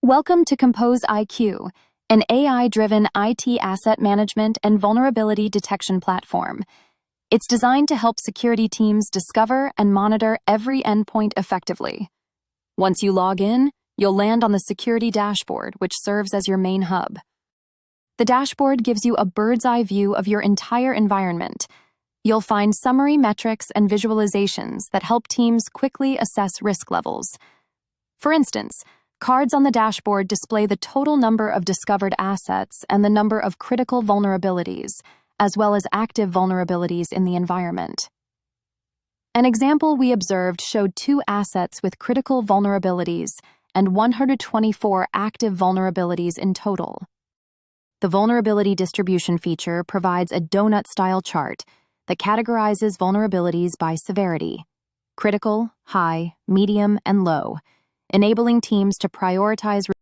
Welcome to CompasIQ, an AI-driven IT asset management and vulnerability detection platform. It's designed to help security teams discover and monitor every endpoint effectively. Once you log in, you'll land on the security dashboard, which serves as your main hub. The dashboard gives you a bird's-eye view of your entire environment. You'll find summary metrics and visualizations that help teams quickly assess risk levels. For instance, cards on the dashboard display the total number of discovered assets and the number of critical vulnerabilities, as well as active vulnerabilities in the environment. An example we observed showed 2 assets with critical vulnerabilities and 124 active vulnerabilities in total. The vulnerability distribution feature provides a donut-style chart that categorizes vulnerabilities by severity: critical, high, medium, and low, enabling teams to prioritize